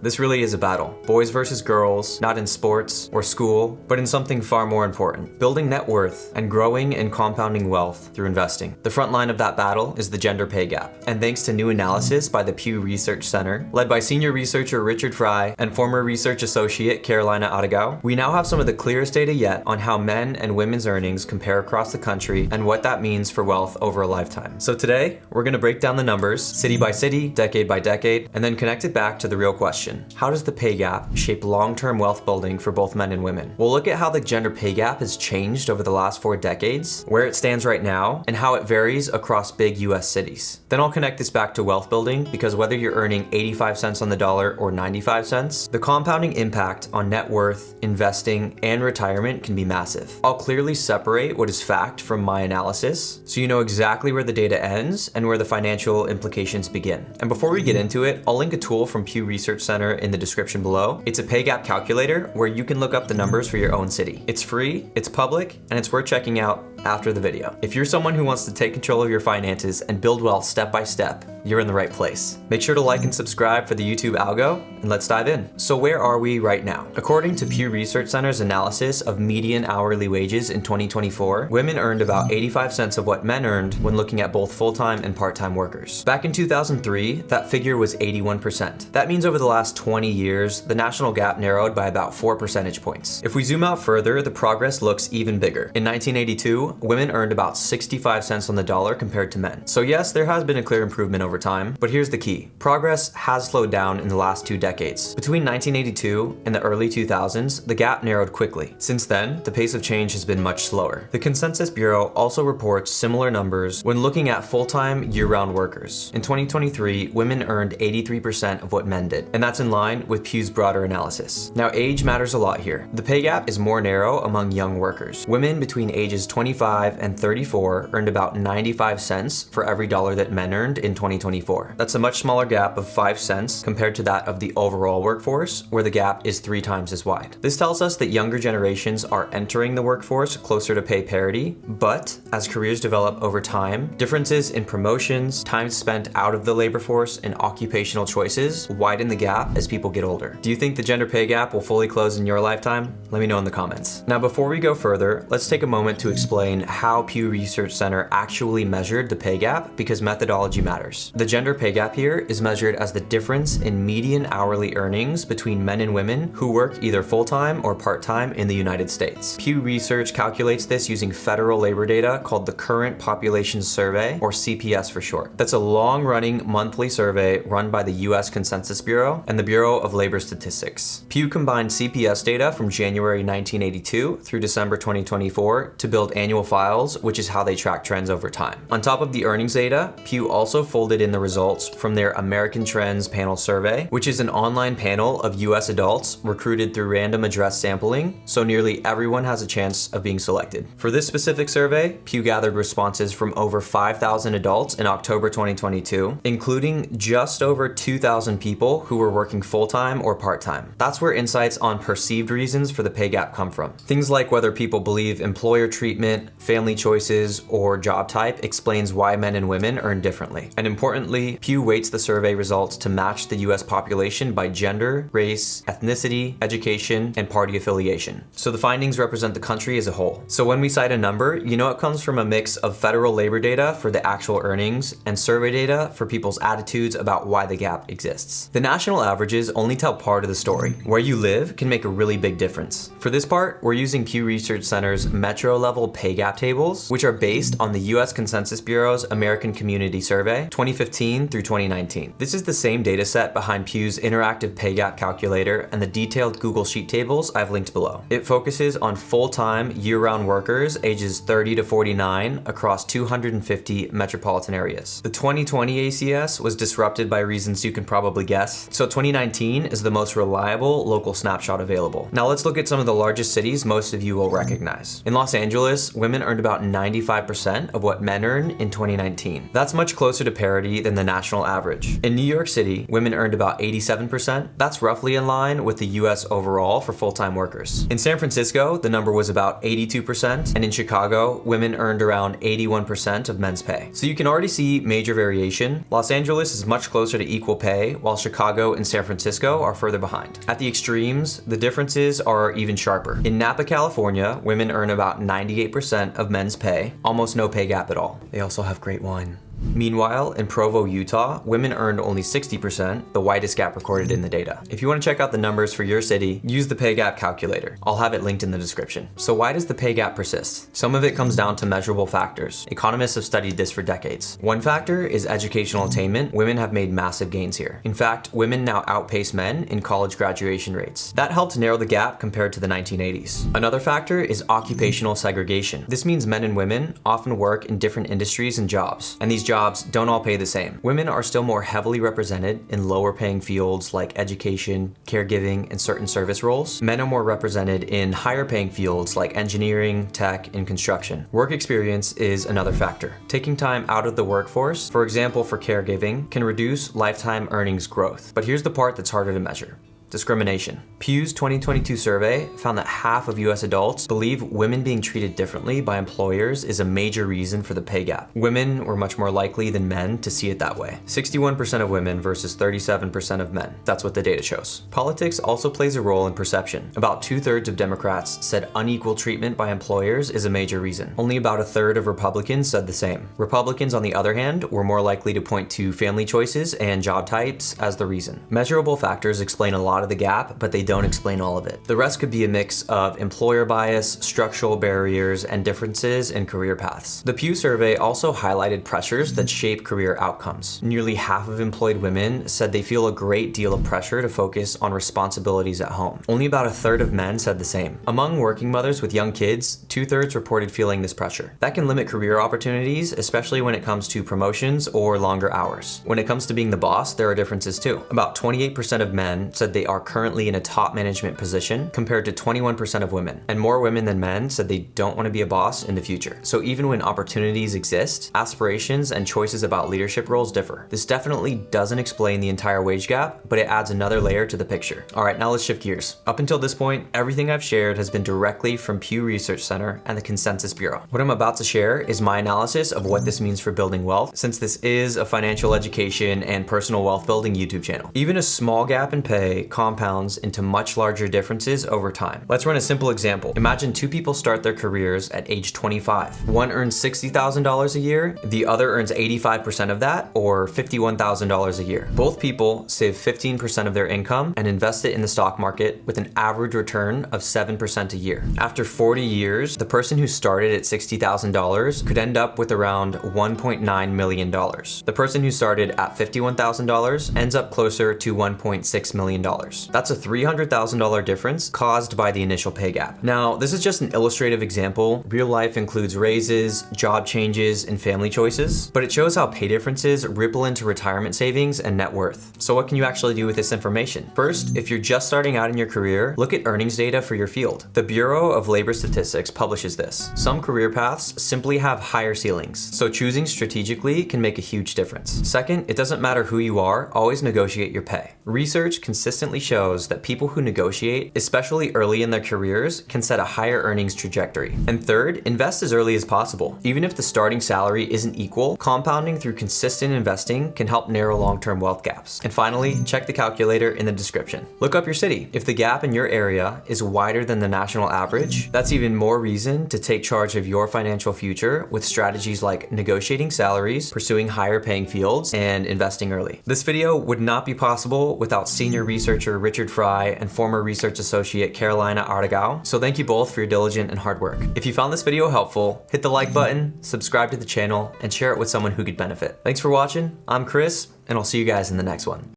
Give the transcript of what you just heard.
This really is a battle. Boys versus girls, not in sports or school, but in something far more important. Building net worth and growing and compounding wealth through investing. The front line of that battle is the gender pay gap. And thanks to new analysis by the Pew Research Center, led by senior researcher Richard Fry and former research associate Carolina Adegau, we now have some of the clearest data yet on how men and women's earnings compare across the country and what that means for wealth over a lifetime. So today, we're going to break down the numbers, city by city, decade by decade, and then connect it back to the real question. How does the pay gap shape long-term wealth building for both men and women? We'll look at how the gender pay gap has changed over the last 4 decades, where it stands right now, and how it varies across big US cities. Then I'll connect this back to wealth building because whether you're earning 85 cents on the dollar or 95 cents, the compounding impact on net worth, investing, and retirement can be massive. I'll clearly separate what is fact from my analysis, so you know exactly where the data ends and where the financial implications begin. And before we get into it, I'll link a tool from Pew Research Center in the description below. It's a pay gap calculator where you can look up the numbers for your own city. It's free, it's public, and it's worth checking out after the video. If you're someone who wants to take control of your finances and build wealth step by step, you're in the right place. Make sure to like and subscribe for the YouTube algo, and let's dive in. So where are we right now? According to Pew Research Center's analysis of median hourly wages in 2024, women earned about 85 cents of what men earned when looking at both full-time and part-time workers. Back in 2003, that figure was 81%. That means over the last 20 years, the national gap narrowed by about 4 percentage points. If we zoom out further, the progress looks even bigger. In 1982, women earned about 65 cents on the dollar compared to men. So yes, there has been a clear improvement over time, but here's the key. Progress has slowed down in the last 2 decades. Between 1982 and the early 2000s, the gap narrowed quickly. Since then, the pace of change has been much slower. The Census Bureau also reports similar numbers when looking at full-time, year-round workers. In 2023, women earned 83% of what men did, and that's in line with Pew's broader analysis. Now, age matters a lot here. The pay gap is more narrow among young workers. Women between ages 25 and 34 earned about 95 cents for every dollar that men earned in 2024. That's a much smaller gap of 5 cents compared to that of the overall workforce, where the gap is 3 times as wide. This tells us that younger generations are entering the workforce closer to pay parity, but as careers develop over time, differences in promotions, time spent out of the labor force, and occupational choices widen the gap as people get older. Do you think the gender pay gap will fully close in your lifetime? Let me know in the comments. Now, before we go further, let's take a moment to explain how Pew Research Center actually measured the pay gap, because methodology matters. The gender pay gap here is measured as the difference in median hourly earnings between men and women who work either full-time or part-time in the United States. Pew Research calculates this using federal labor data called the Current Population Survey, or CPS for short. That's a long-running monthly survey run by the US Census Bureau and the Bureau of Labor Statistics. Pew combined CPS data from January 1982 through December 2024 to build annual files, which is how they track trends over time. On top of the earnings data, Pew also folded in the results from their American Trends Panel Survey, which is an online panel of US adults recruited through random address sampling, so nearly everyone has a chance of being selected. For this specific survey, Pew gathered responses from over 5,000 adults in October 2022, including just over 2,000 people who were working full-time or part-time. That's where insights on perceived reasons for the pay gap come from. Things like whether people believe employer treatment, family choices, or job type explains why men and women earn differently. And importantly, Pew weights the survey results to match the US population by gender, race, ethnicity, education, and party affiliation. So the findings represent the country as a whole. So when we cite a number, you know it comes from a mix of federal labor data for the actual earnings and survey data for people's attitudes about why the gap exists. The national averages only tell part of the story. Where you live can make a really big difference. For this part, we're using Pew Research Center's metro-level pay gap tables, which are based on the US Census Bureau's American Community Survey, 2015 through 2019. This is the same data set behind Pew's interactive pay gap calculator and the detailed Google Sheet tables I've linked below. It focuses on full-time, year-round workers ages 30 to 49 across 250 metropolitan areas. The 2020 ACS was disrupted by reasons you can probably guess, so 2019 is the most reliable local snapshot available. Now let's look at some of the largest cities most of you will recognize. In Los Angeles, women earned about 95% of what men earn in 2019. That's much closer to parity than the national average. In New York City, women earned about 87%. That's roughly in line with the US overall for full-time workers. In San Francisco, the number was about 82%, and in Chicago, women earned around 81% of men's pay. So you can already see major variation. Los Angeles is much closer to equal pay, while Chicago and San Francisco are further behind. At the extremes, the differences are even sharper. In Napa, California, women earn about 98% of men's pay, almost no pay gap at all. They also have great wine. Meanwhile, in Provo, Utah, women earned only 60%, the widest gap recorded in the data. If you want to check out the numbers for your city, use the pay gap calculator. I'll have it linked in the description. So why does the pay gap persist? Some of it comes down to measurable factors. Economists have studied this for decades. One factor is educational attainment. Women have made massive gains here. In fact, women now outpace men in college graduation rates. That helped narrow the gap compared to the 1980s. Another factor is occupational segregation. This means men and women often work in different industries and jobs, and these jobs don't all pay the same. Women are still more heavily represented in lower paying fields like education, caregiving, and certain service roles. Men are more represented in higher paying fields like engineering, tech, and construction. Work experience is another factor. Taking time out of the workforce, for example for caregiving, can reduce lifetime earnings growth. But here's the part that's harder to measure. Discrimination. Pew's 2022 survey found that half of US adults believe women being treated differently by employers is a major reason for the pay gap. Women were much more likely than men to see it that way. 61% of women versus 37% of men. That's what the data shows. Politics also plays a role in perception. About 2/3 of Democrats said unequal treatment by employers is a major reason. Only about 1/3 of Republicans said the same. Republicans, on the other hand, were more likely to point to family choices and job types as the reason. Measurable factors explain a lot of the gap, but they don't explain all of it. The rest could be a mix of employer bias, structural barriers, and differences in career paths. The Pew survey also highlighted pressures that shape career outcomes. Nearly half of employed women said they feel a great deal of pressure to focus on responsibilities at home. Only about 1/3 of men said the same. Among working mothers with young kids, 2/3 reported feeling this pressure. That can limit career opportunities, especially when it comes to promotions or longer hours. When it comes to being the boss, there are differences too. About 28% of men said they are currently in a top management position compared to 21% of women. And more women than men said they don't want to be a boss in the future. So even when opportunities exist, aspirations and choices about leadership roles differ. This definitely doesn't explain the entire wage gap, but it adds another layer to the picture. All right, now let's shift gears. Up until this point, everything I've shared has been directly from Pew Research Center and the Census Bureau. What I'm about to share is my analysis of what this means for building wealth, since this is a financial education and personal wealth building YouTube channel. Even a small gap in pay compounds into much larger differences over time. Let's run a simple example. Imagine two people start their careers at age 25. One earns $60,000 a year, the other earns 85% of that, or $51,000 a year. Both people save 15% of their income and invest it in the stock market with an average return of 7% a year. After 40 years, the person who started at $60,000 could end up with around $1.9 million. The person who started at $51,000 ends up closer to $1.6 million. That's a $300,000 difference caused by the initial pay gap. Now, this is just an illustrative example. Real life includes raises, job changes, and family choices, but it shows how pay differences ripple into retirement savings and net worth. So what can you actually do with this information? First, if you're just starting out in your career, look at earnings data for your field. The Bureau of Labor Statistics publishes this. Some career paths simply have higher ceilings, so choosing strategically can make a huge difference. Second, it doesn't matter who you are, always negotiate your pay. Research consistently shows that people who negotiate, especially early in their careers, can set a higher earnings trajectory. And third, invest as early as possible. Even if the starting salary isn't equal, compounding through consistent investing can help narrow long-term wealth gaps. And finally, check the calculator in the description. Look up your city. If the gap in your area is wider than the national average, that's even more reason to take charge of your financial future with strategies like negotiating salaries, pursuing higher paying fields, and investing early. This video would not be possible without senior researcher Richard Fry and former research associate Carolina Artigau, so thank you both for your diligent and hard work. If you found this video helpful, hit the like button, subscribe to the channel, and share it with someone who could benefit. Thanks for watching. I'm Chris, and I'll see you guys in the next one.